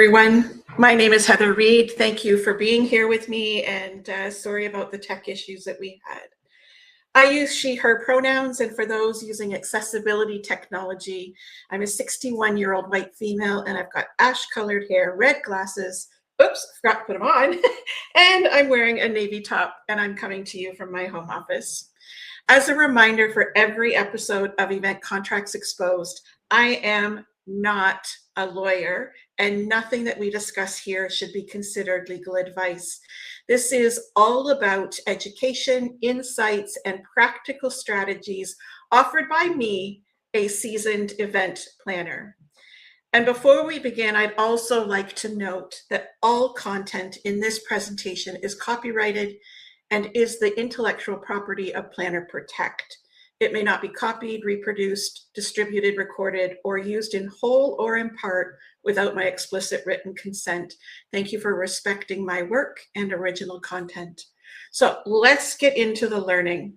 everyone. My name is Heather Reed. Thank you for being here with me, and sorry about the tech issues that we had. I use she, her pronouns, and for those using accessibility technology, I'm a 61-year-old white female, and I've got ash-colored hair, red glasses, oops, forgot to put them on, and I'm wearing a navy top, and I'm coming to you from my home office. As a reminder for every episode of Event Contracts Exposed, I am not a lawyer, and nothing that we discuss here should be considered legal advice. This is all about education, insights, and practical strategies offered by me, a seasoned event planner. And before we begin, I'd also like to note that all content in this presentation is copyrighted and is the intellectual property of Planner Protect. It may not be copied, reproduced, distributed, recorded, or used in whole or in part without my explicit written consent. Thank you for respecting my work and original content. So let's get into the learning.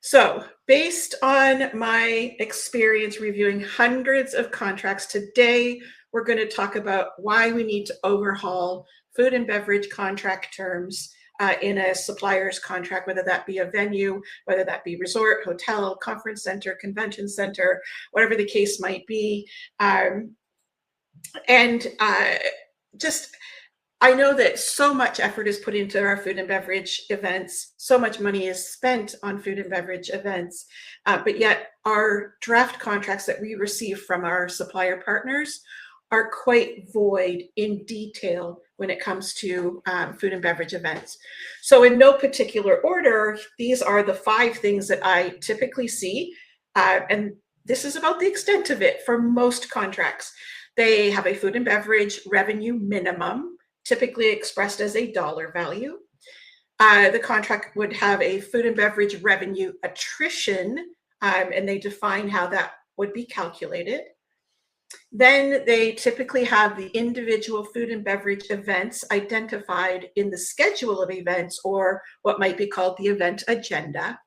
So based on my experience reviewing hundreds of contracts, today we're going to talk about why we need to overhaul food and beverage contract terms in a supplier's contract, whether that be a venue, whether that be resort, hotel, conference center, convention center, whatever the case might be. I know that so much effort is put into our food and beverage events, so much money is spent on food and beverage events, but yet our draft contracts that we receive from our supplier partners are quite void in detail when it comes to food and beverage events. So in no particular order, these are the 5 things that I typically see, and this is about the extent of it for most contracts. They have a food and beverage revenue minimum, typically expressed as a dollar value. The contract would have a food and beverage revenue attrition, and they define how that would be calculated. Then they typically have the individual food and beverage events identified in the schedule of events, or what might be called the event agenda.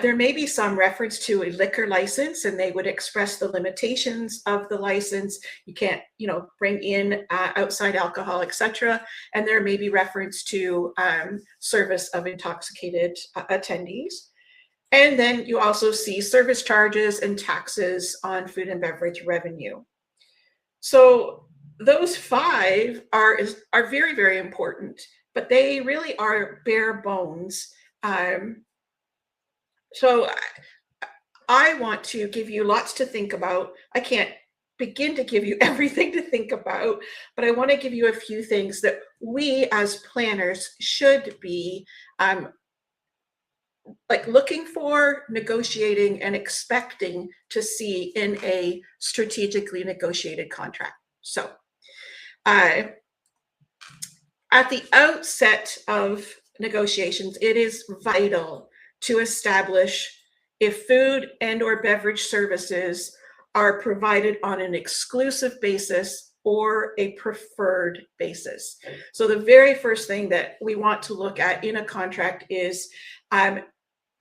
There may be some reference to a liquor license, and they would express the limitations of the license. You can't, bring in outside alcohol, etc. And there may be reference to service of intoxicated attendees. And then you also see service charges and taxes on food and beverage revenue. So those 5 are very, very important, but they really are bare bones. So I want to give you lots to think about. I can't begin to give you everything to think about, but I want to give you a few things that we as planners should be looking for, negotiating, and expecting to see in a strategically negotiated contract. So at the outset of negotiations, it is vital to establish if food and or beverage services are provided on an exclusive basis or a preferred basis. So the very first thing that we want to look at in a contract is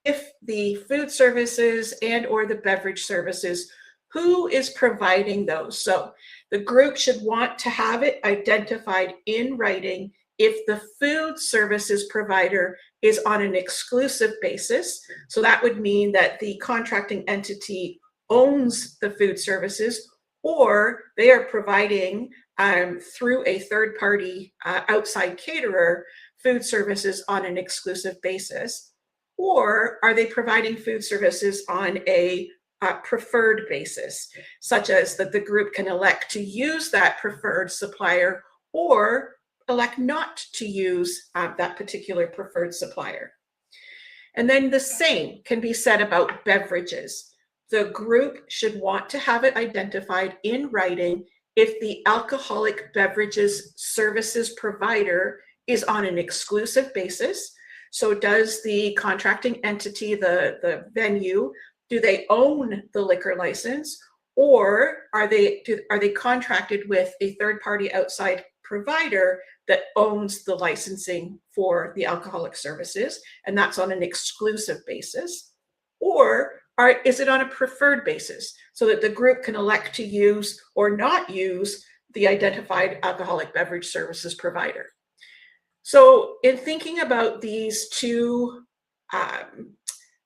if the food services and or the beverage services, who is providing those? So the group should want to have it identified in writing if the food services provider is on an exclusive basis. So that would mean that the contracting entity owns the food services, or they are providing through a third party outside caterer food services on an exclusive basis. Or are they providing food services on a preferred basis, such as that the group can elect to use that preferred supplier or elect not to use that particular preferred supplier. And then the same can be said about beverages. The group should want to have it identified in writing if the alcoholic beverages services provider is on an exclusive basis. So does the contracting entity, the venue, do they own the liquor license, or are they contracted with a third party outside provider that owns the licensing for the alcoholic services, and that's on an exclusive basis? Or is it on a preferred basis so that the group can elect to use or not use the identified alcoholic beverage services provider. So in thinking about these two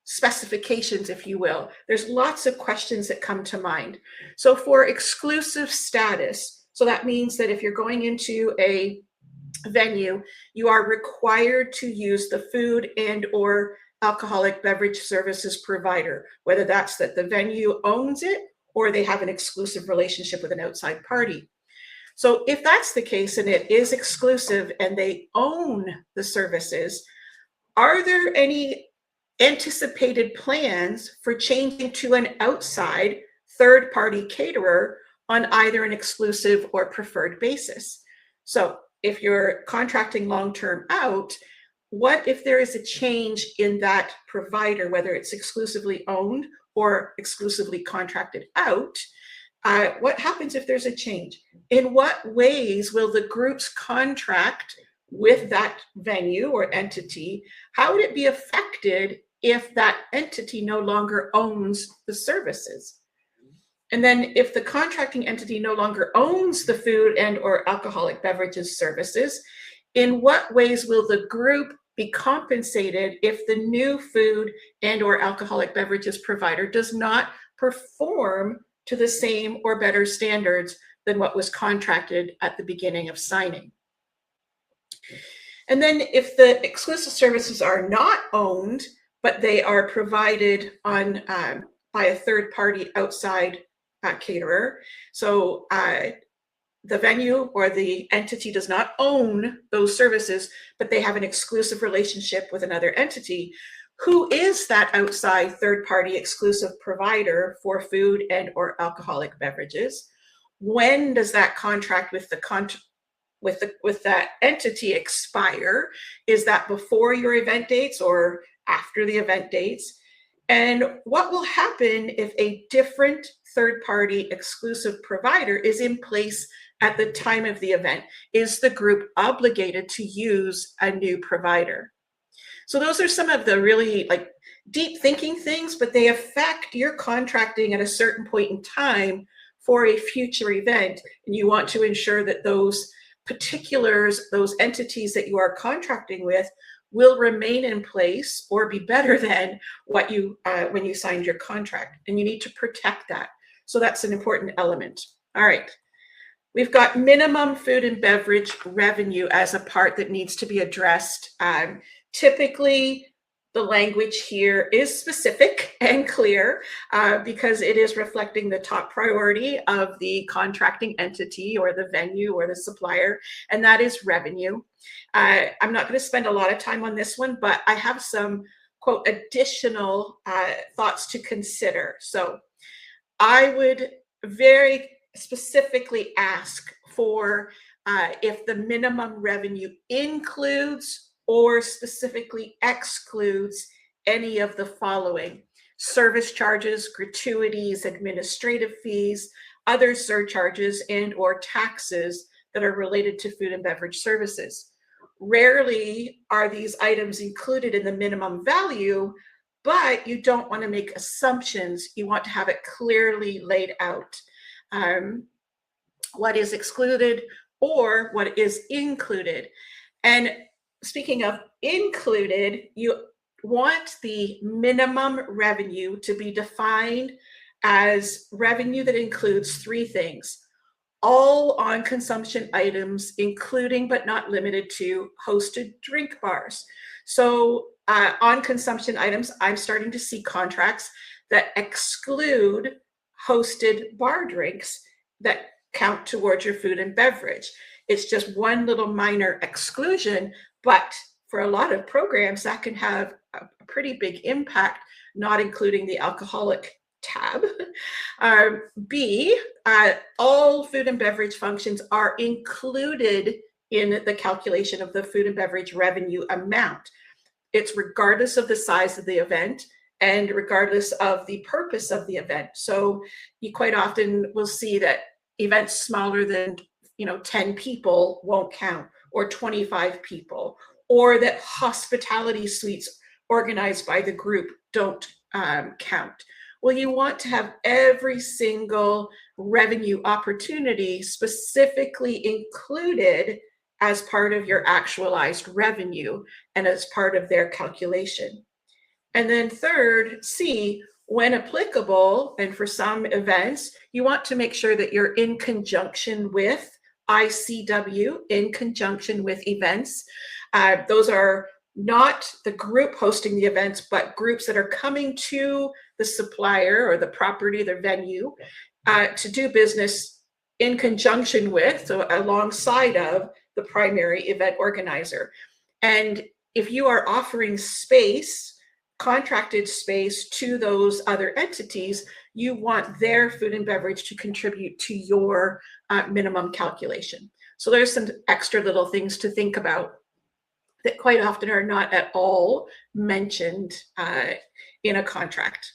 specifications, if you will, there's lots of questions that come to mind. So for exclusive status, so that means that if you're going into a venue, you are required to use the food and or alcoholic beverage services provider, whether that's that the venue owns it or they have an exclusive relationship with an outside party. So if that's the case and it is exclusive and they own the services, are there any anticipated plans for changing to an outside third-party caterer on either an exclusive or preferred basis? So if you're contracting long-term out, what if there is a change in that provider, whether it's exclusively owned or exclusively contracted out? What happens if there's a change? In what ways will the group's contract with that venue or entity, how would it be affected if that entity no longer owns the services? And then if the contracting entity no longer owns the food and or alcoholic beverages services, in what ways will the group be compensated if the new food and or alcoholic beverages provider does not perform to the same or better standards than what was contracted at the beginning of signing? And then if the exclusive services are not owned, but they are provided on by a third party outside caterer, so the venue or the entity does not own those services, but they have an exclusive relationship with another entity, who is that outside third party exclusive provider for food and or alcoholic beverages? When does that contract with that entity expire? Is that before your event dates or after the event dates? And what will happen if a different third-party exclusive provider is in place at the time of the event? Is the group obligated to use a new provider? So those are some of the really deep thinking things, but they affect your contracting at a certain point in time for a future event. And you want to ensure that those particulars, those entities that you are contracting with, will remain in place or be better than what you when you signed your contract. And you need to protect that. So that's an important element. All right. We've got minimum food and beverage revenue as a part that needs to be addressed. Typically, the language here is specific and clear because it is reflecting the top priority of the contracting entity or the venue or the supplier, and that is revenue. I'm not going to spend a lot of time on this one, but I have some, quote, additional thoughts to consider. So I would very specifically ask for if the minimum revenue includes or specifically excludes any of the following: service charges, gratuities, administrative fees, other surcharges, and or taxes that are related to food and beverage services. Rarely are these items included in the minimum value, but you don't want to make assumptions. You want to have it clearly laid out. What is excluded or what is included. And speaking of included, you want the minimum revenue to be defined as revenue that includes three things: all on consumption items, including but not limited to hosted drink bars. So on consumption items, I'm starting to see contracts that exclude hosted bar drinks that count towards your food and beverage. It's just one little minor exclusion, but for a lot of programs that can have a pretty big impact, not including the alcoholic tab. B, all food and beverage functions are included in the calculation of the food and beverage revenue amount. It's regardless of the size of the event and regardless of the purpose of the event. So you quite often will see that events smaller than 10 people won't count, or 25 people, or that hospitality suites organized by the group don't count. Well, you want to have every single revenue opportunity specifically included as part of your actualized revenue and as part of their calculation. And then third, C, when applicable, and for some events, you want to make sure that you're in conjunction with ICW, in conjunction with events. Those are not the group hosting the events, but groups that are coming to the supplier or the property, the venue, to do business in conjunction with, so alongside of the primary event organizer. And if you are offering space, contracted space to those other entities, you want their food and beverage to contribute to your minimum calculation. So there's some extra little things to think about that quite often are not at all mentioned in a contract.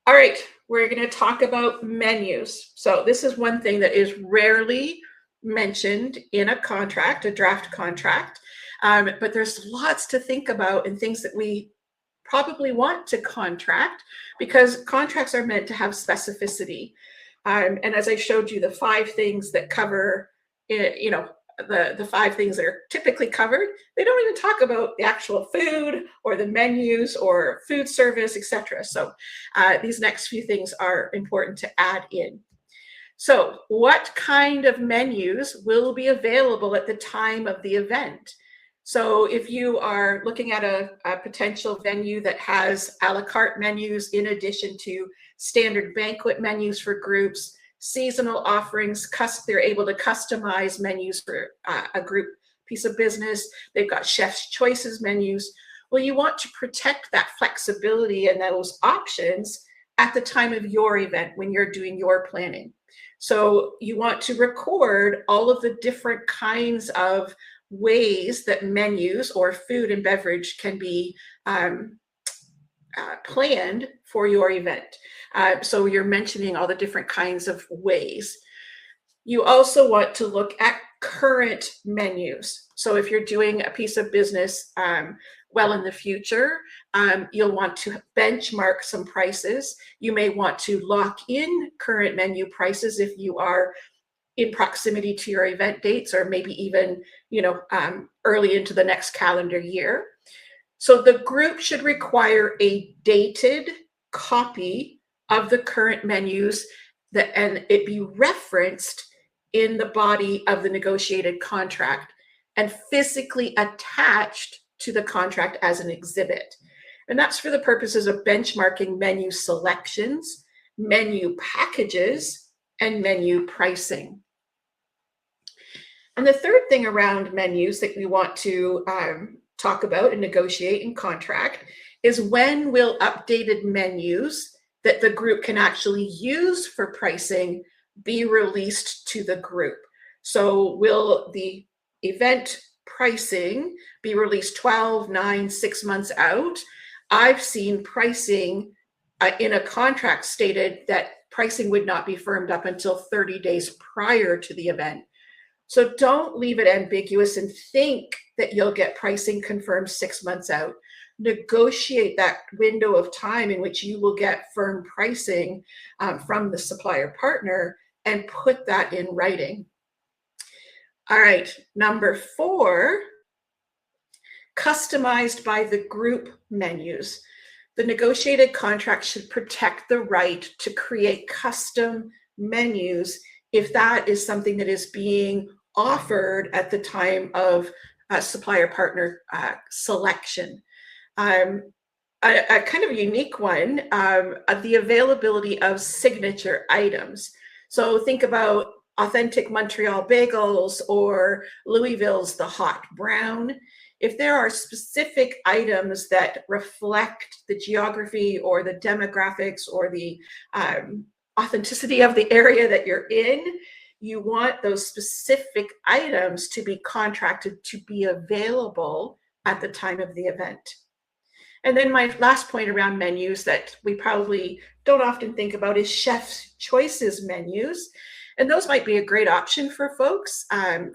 All right, we're going to talk about menus. So this is one thing that is rarely mentioned in a contract, a draft contract, but there's lots to think about and things that we probably want to contract, because contracts are meant to have specificity. And as I showed you, the 5 things that cover, the 5 things that are typically covered, they don't even talk about the actual food or the menus or food service, etc. So these next few things are important to add in. So what kind of menus will be available at the time of the event? So if you are looking at a potential venue that has a la carte menus in addition to standard banquet menus for groups, seasonal offerings, they're able to customize menus for a group piece of business. They've got chef's choices menus. Well, you want to protect that flexibility and those options at the time of your event when you're doing your planning. So you want to record all of the different kinds of ways that menus or food and beverage can be planned for your event. So you're mentioning all the different kinds of ways. You also want to look at current menus. So if you're doing a piece of business well in the future, you'll want to benchmark some prices. You may want to lock in current menu prices if you are in proximity to your event dates, or maybe even, early into the next calendar year. So the group should require a dated copy of the current menus and it be referenced in the body of the negotiated contract and physically attached to the contract as an exhibit. And that's for the purposes of benchmarking menu selections, menu packages, and menu pricing. And the third thing around menus that we want to talk about and negotiate and contract is when will updated menus that the group can actually use for pricing be released to the group. So will the event pricing be released 12, 9, 6 months out? I've seen pricing in a contract stated that pricing would not be firmed up until 30 days prior to the event. So don't leave it ambiguous and think that you'll get pricing confirmed 6 months out. Negotiate that window of time in which you will get firm pricing from the supplier partner and put that in writing. All right, number 4, customized by the group menus. The negotiated contract should protect the right to create custom menus if that is something that is being offered at the time of supplier partner selection. A kind of unique one, the availability of signature items. So think about authentic Montreal bagels or Louisville's the hot brown. If there are specific items that reflect the geography or the demographics or the authenticity of the area that you're in, you want those specific items to be contracted to be available at the time of the event. And then my last point around menus that we probably don't often think about is chef's choices menus. And those might be a great option for folks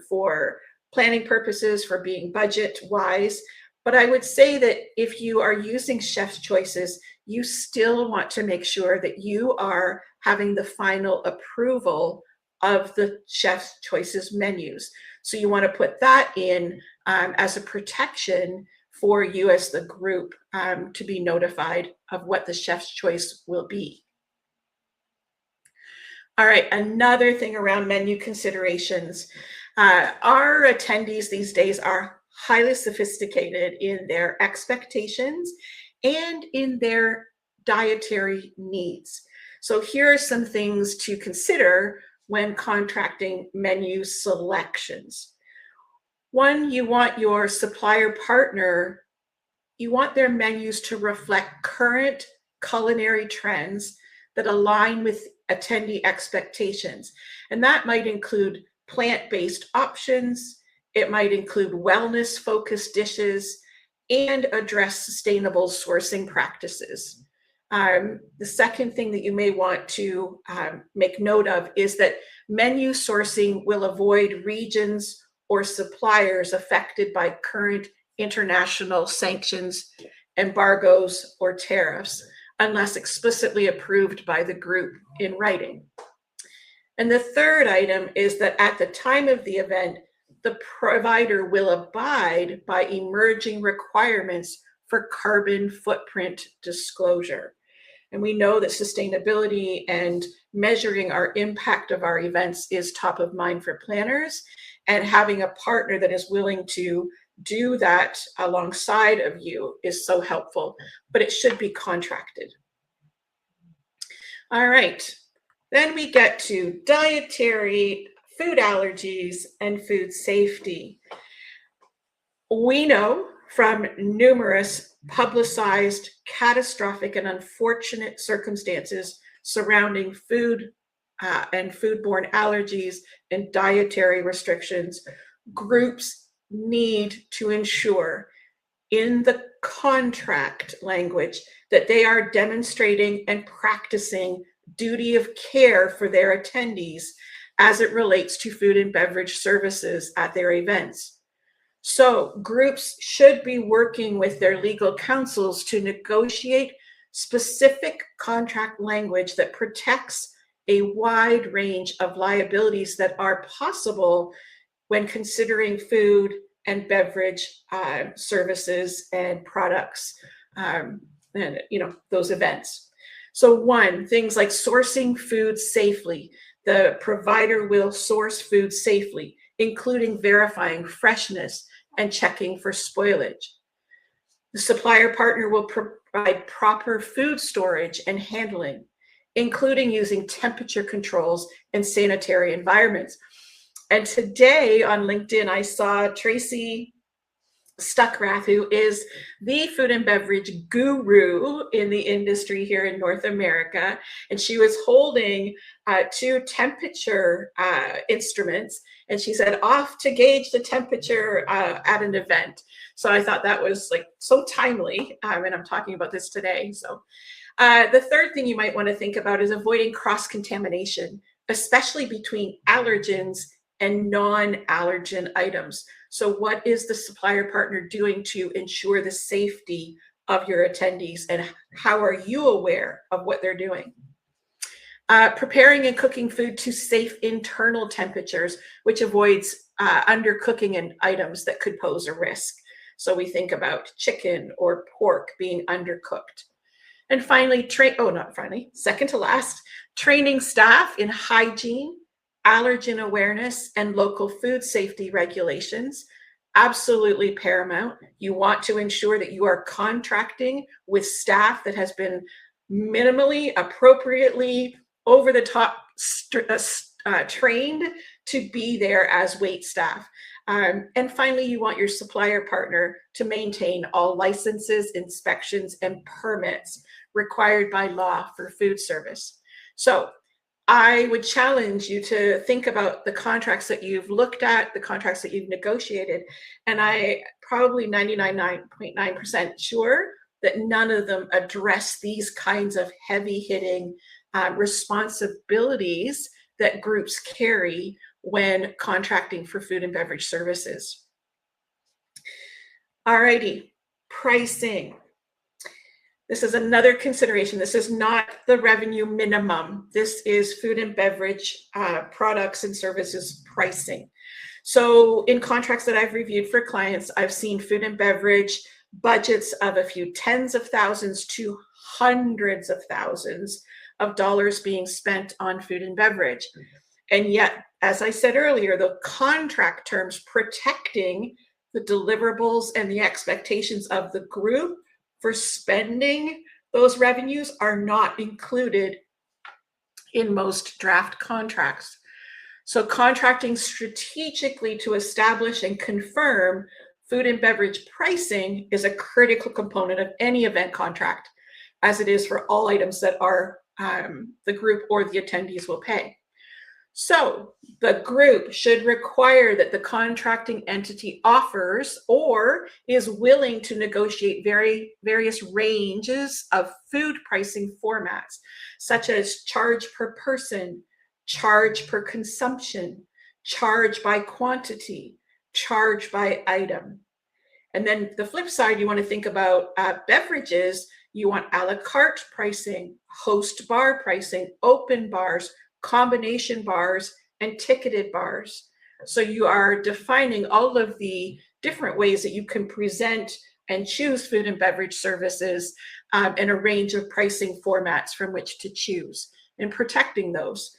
for planning purposes, for being budget wise. But I would say that if you are using chef's choices, you still want to make sure that you are having the final approval of the chef's choices menus. So you want to put that in as a protection for you as the group to be notified of what the chef's choice will be. All right, another thing around menu considerations. Our attendees these days are highly sophisticated in their expectations and in their dietary needs. So here are some things to consider when contracting menu selections. One, you want your supplier partner, you want their menus to reflect current culinary trends that align with attendee expectations. And that might include plant-based options, it might include wellness-focused dishes, and address sustainable sourcing practices. The second thing that you may want to make note of is that menu sourcing will avoid regions or suppliers affected by current international sanctions, embargoes, or tariffs, unless explicitly approved by the group in writing. And the third item is that at the time of the event, the provider will abide by emerging requirements for carbon footprint disclosure. And we know that sustainability and measuring our impact of our events is top of mind for planners, and having a partner that is willing to do that alongside of you is so helpful, but it should be contracted. All right, then we get to dietary, food allergies, and food safety. We know from numerous publicized, catastrophic, and unfortunate circumstances surrounding food and foodborne allergies and dietary restrictions, groups need to ensure in the contract language that they are demonstrating and practicing duty of care for their attendees as it relates to food and beverage services at their events. So groups should be working with their legal counsels to negotiate specific contract language that protects a wide range of liabilities that are possible when considering food and beverage services and products and those events. So one, things like sourcing food safely. The provider will source food safely, including verifying freshness and checking for spoilage. The supplier partner will provide proper food storage and handling, including using temperature controls and sanitary environments. And today on LinkedIn, I saw Tracy Stuckrath, who is the food and beverage guru in the industry here in North America. And she was holding two temperature instruments, and she said, off to gauge the temperature at an event. So I thought that was like so timely, and I'm talking about this today. So the third thing you might want to think about is avoiding cross-contamination, especially between allergens and non-allergen items. So what is the supplier partner doing to ensure the safety of your attendees, and how are you aware of what they're doing? Preparing and cooking food to safe internal temperatures, which avoids undercooking in items that could pose a risk. So we think about chicken or pork being undercooked. And finally, second to last, training staff in hygiene, allergen awareness, and local food safety regulations. Absolutely paramount. You want to ensure that you are contracting with staff that has been minimally, appropriately, over the top trained to be there as wait staff. And finally, you want your supplier partner to maintain all licenses, inspections, and permits required by law for food service. So I would challenge you to think about the contracts that you've looked at, the contracts that you've negotiated, and I probably 99.9% sure that none of them address these kinds of heavy-hitting responsibilities that groups carry when contracting for food and beverage services. Alrighty, pricing. This is another consideration. This is not the revenue minimum. This is food and beverage products and services pricing. So in contracts that I've reviewed for clients, I've seen food and beverage budgets of a few tens of thousands to hundreds of thousands of dollars being spent on food and beverage. And yet, as I said earlier, the contract terms protecting the deliverables and the expectations of the group for spending those revenues are not included in most draft contracts. So contracting strategically to establish and confirm food and beverage pricing is a critical component of any event contract, as it is for all items that are the group or the attendees will pay. So the group should require that the contracting entity offers or is willing to negotiate various ranges of food pricing formats, such as charge per person, charge per consumption, charge by quantity, charge by item. And then the flip side, you want to think about beverages. You want a la carte pricing, host bar pricing, open bars, combination bars, and ticketed bars. So you are defining all of the different ways that you can present and choose food and beverage services and a range of pricing formats from which to choose and protecting those.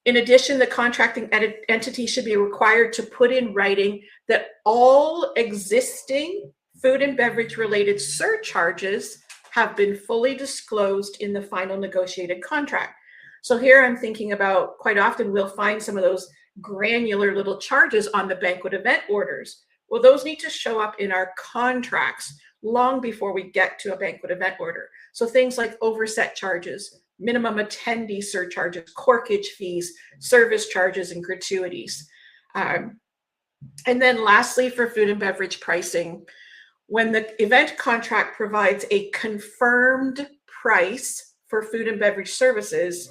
In addition, the contracting entity should be required to put in writing that all existing food and beverage related surcharges have been fully disclosed in the final negotiated contract. So here I'm thinking about, quite often we'll find some of those granular little charges on the banquet event orders. Well, those need to show up in our contracts long before we get to a banquet event order. So things like overset charges, minimum attendee surcharges, corkage fees, service charges, and gratuities. And then lastly, for food and beverage pricing, when the event contract provides a confirmed price for food and beverage services,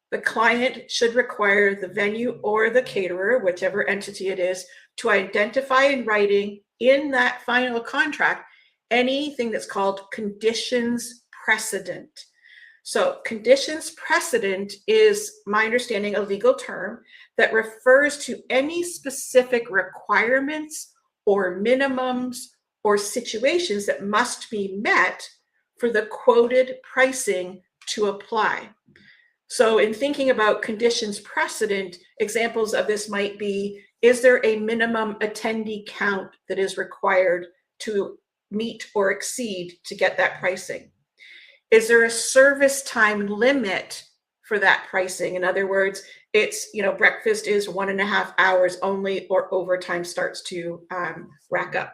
the client should require the venue or the caterer, whichever entity it is, to identify in writing in that final contract anything that's called conditions precedent. So conditions precedent is, my understanding, a legal term that refers to any specific requirements or minimums or situations that must be met for the quoted pricing to apply. So in thinking about conditions precedent, examples of this might be, is there a minimum attendee count that is required to meet or exceed to get that pricing? Is there a service time limit for that pricing? In other words, it's, breakfast is 1.5 hours only, or overtime starts to rack up.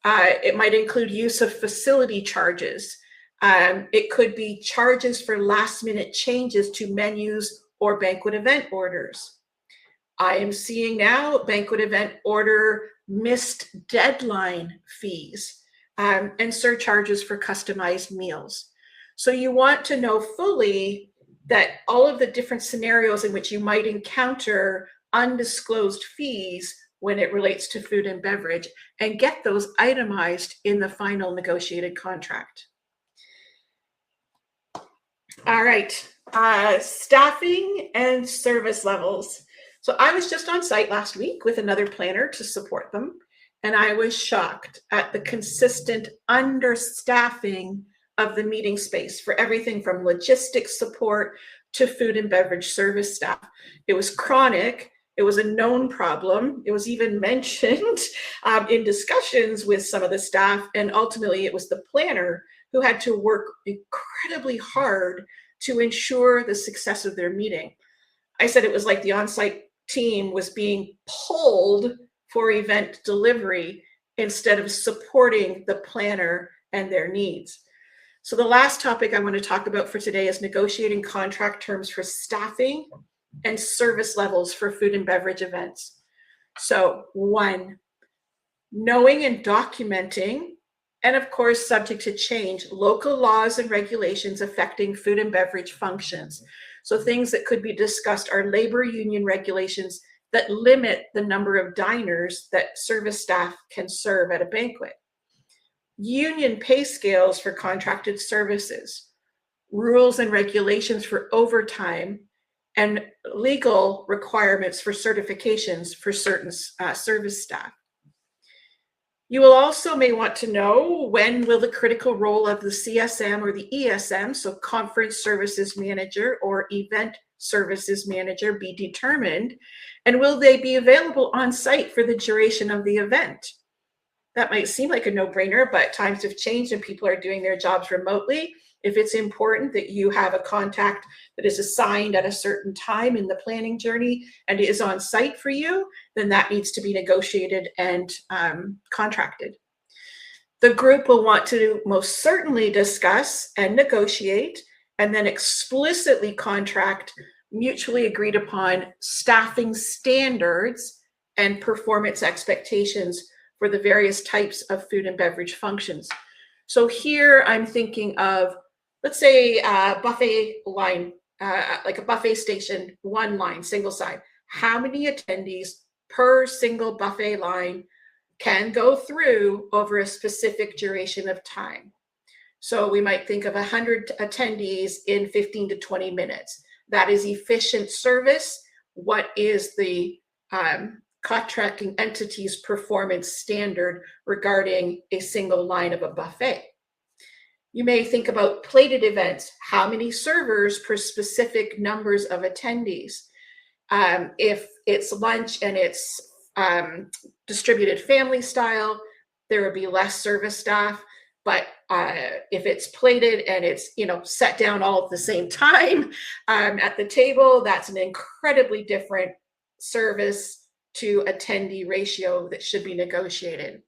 It might include use of facility charges. It could be charges for last minute changes to menus or banquet event orders. I am seeing now banquet event order missed deadline fees and surcharges for customized meals. So you want to know fully that all of the different scenarios in which you might encounter undisclosed fees when it relates to food and beverage, and get those itemized in the final negotiated contract. All right, staffing and service levels. So I was just on site last week with another planner to support them, and I was shocked at the consistent understaffing of the meeting space for everything from logistics support to food and beverage service staff. It was chronic. It was a known problem. It was even mentioned in discussions with some of the staff, and ultimately it was the planner who had to work incredibly hard to ensure the success of their meeting. I said it was like the on-site team was being pulled for event delivery instead of supporting the planner and their needs. So the last topic I want to talk about for today is negotiating contract terms for staffing and service levels for food and beverage events. So 1, knowing and documenting, and of course, subject to change, local laws and regulations affecting food and beverage functions. So things that could be discussed are labor union regulations that limit the number of diners that service staff can serve at a banquet. union pay scales for contracted services, rules and regulations for overtime, and legal requirements for certifications for certain service staff. You will also may want to know when will the critical role of the CSM or the ESM, so Conference Services Manager or Event Services Manager, be determined, and will they be available on site for the duration of the event? That might seem like a no-brainer, but times have changed and people are doing their jobs remotely. If it's important that you have a contact that is assigned at a certain time in the planning journey and is on site for you, then that needs to be negotiated and contracted. The group will want to most certainly discuss and negotiate and then explicitly contract mutually agreed upon staffing standards and performance expectations for the various types of food and beverage functions. So here I'm thinking of, let's say a buffet line, like a buffet station, one line, single side. How many attendees per single buffet line can go through over a specific duration of time? So we might think of 100 attendees in 15 to 20 minutes. That is efficient service. What is the contracting entity's performance standard regarding a single line of a buffet? You may think about plated events. How many servers per specific numbers of attendees? If it's lunch and it's distributed family style, there would be less service staff. But if it's plated and it's set down all at the same time at the table, that's an incredibly different service to attendee ratio that should be negotiated.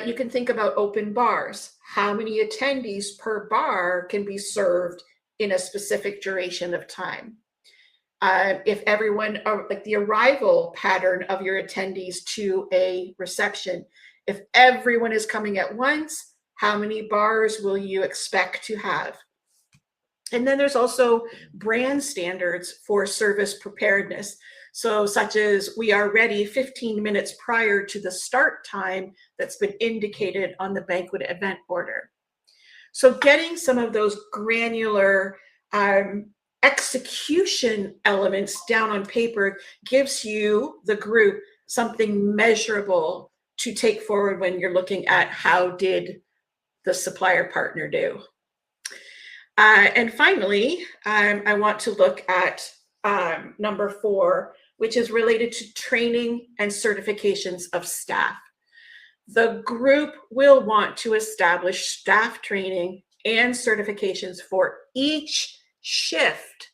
You can think about open bars. How many attendees per bar can be served in a specific duration of time? If everyone, like the arrival pattern of your attendees to a reception, if everyone is coming at once, how many bars will you expect to have? And then there's also brand standards for service preparedness. So such as we are ready 15 minutes prior to the start time that's been indicated on the banquet event order. So getting some of those granular execution elements down on paper gives you, the group, something measurable to take forward when you're looking at how did the supplier partner do. And finally, I want to look at number 4, which is related to training and certifications of staff. The group will want to establish staff training and certifications for each shift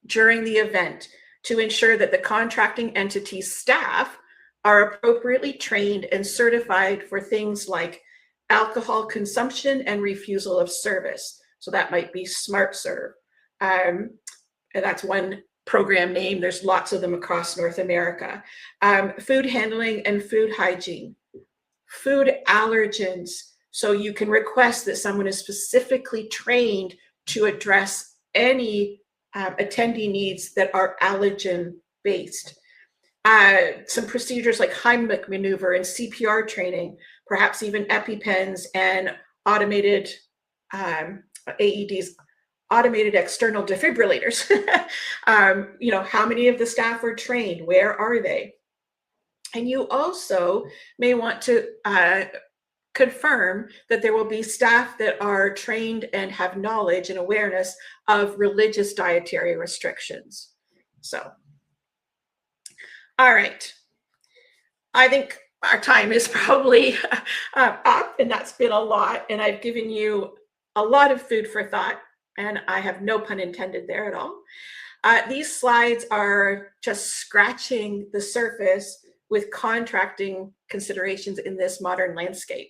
during the event to ensure that the contracting entity's staff are appropriately trained and certified for things like alcohol consumption and refusal of service. So that might be Smart Serve. And that's one program name. There's lots of them across North America. Food handling and food hygiene. Food allergens. So you can request that someone is specifically trained to address any attendee needs that are allergen based. Some procedures like Heimlich maneuver and CPR training, perhaps even EpiPens and automated AEDs, automated external defibrillators. How many of the staff are trained? Where are they? And you also may want to confirm that there will be staff that are trained and have knowledge and awareness of religious dietary restrictions. So, all right. I think our time is probably up, and that's been a lot, and I've given you a lot of food for thought, and I have no pun intended there at all. These slides are just scratching the surface with contracting considerations in this modern landscape.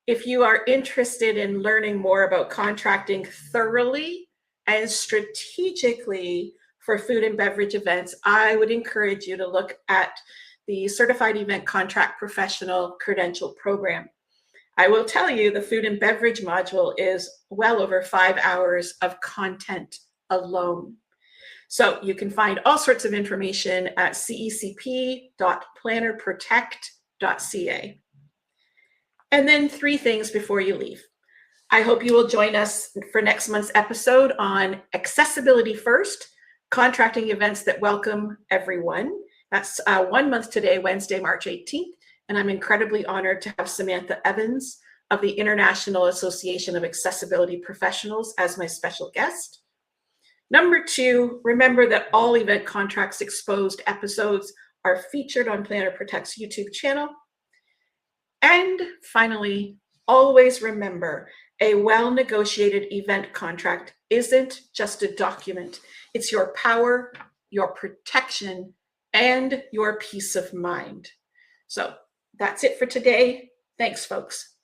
If you are interested in learning more about contracting thoroughly and strategically for food and beverage events, I would encourage you to look at the Certified Event Contract Professional Credential Program. I will tell you the food and beverage module is well over 5 hours of content alone. So you can find all sorts of information at cecp.plannerprotect.ca. And then 3 things before you leave. I hope you will join us for next month's episode on accessibility first, contracting events that welcome everyone. That's 1 month today, Wednesday, March 18th. And I'm incredibly honored to have Samantha Evans of the International Association of Accessibility Professionals as my special guest. Number 2, remember that all Event Contracts Exposed episodes are featured on Planner Protect's YouTube channel. And finally, always remember, a well-negotiated event contract isn't just a document. It's your power, your protection, and your peace of mind. So that's it for today. Thanks, folks.